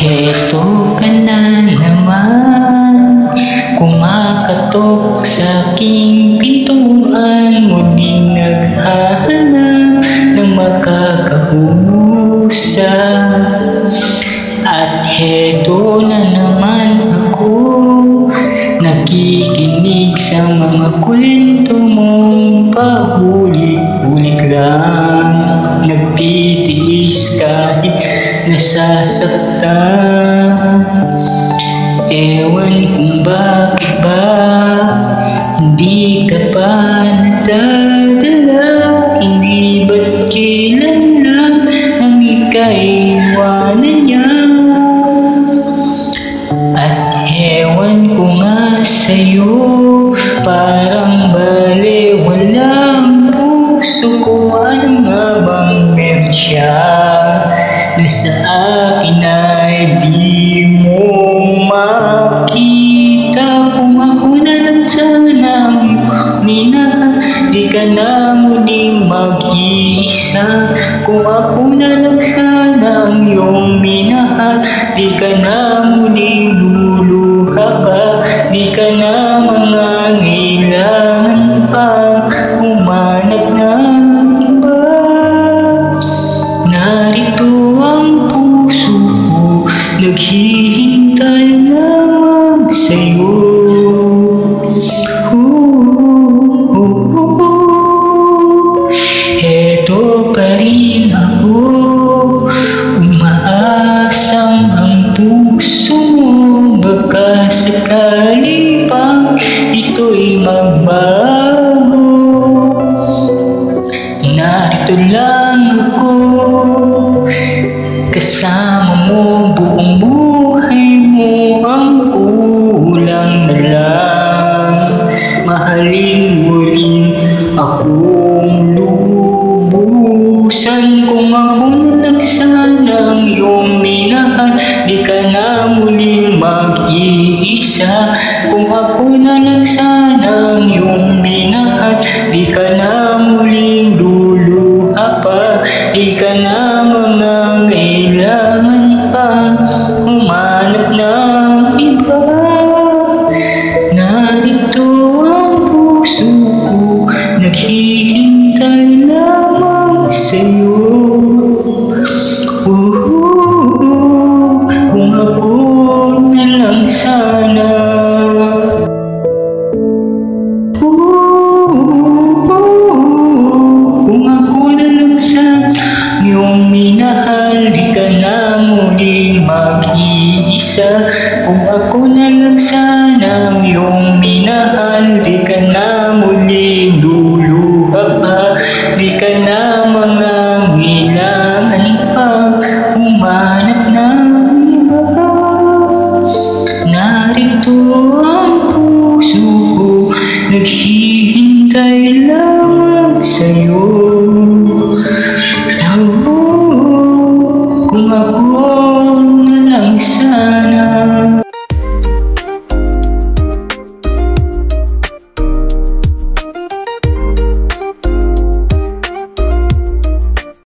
Heto ka na naman, kumakatok sa aking pintuan, muling naghahanap ng makakausap. At heto na naman ako, nakikinig sa mga kwento mong paulit-ulit lang. Nagtitiis kahit nasasaktan. Ewan kung bakit ba hindi ka pa nadadala. Hindi ba't kailan lang ang ikaiwanan niya. At ewan ko nga sa'yo, parang baliwalang puso ko. Ano nga bang meron siya na sa akin ay di mo makita? Kung ako na lang sana minahal, di ka na muling mag-iisa. Kung ako na lang sana ang iyong minahal, di ka na muling luluha pa. Di ka na mangangailangan pa humanap ng iba. Narito ang puso ko, naghihintay lamang sa'yo. Heto pa rin ako, umaasang ang puso mo, baka sakali pang ito'y magbago. Narito lang ako, kasama mo buong buhay mo. Ang kulang na lang, mahalin muling akong lubusan. Kung ako na lang sana ang iyong minahal, di ka na muling mag-iisa. Kung ako na lang sana ang iyong minahal, di ka na muling luluha pa. Di ka na mangangailangan pa humanap ng iba. Narito ang puso ko, naghihintay lamang sa'yo. Kung ako na lang sana. Kung ako na lang sana iyong minahal, di ka na muling mag-iisa. Kung ako na lang sana iyong minahal, di ka na muling luluha pa. Di ka na mangangailangan pa humanap ng iba. Narito ang puso ko, naghihintay lamang sa'yo. Kung ako na lang sana.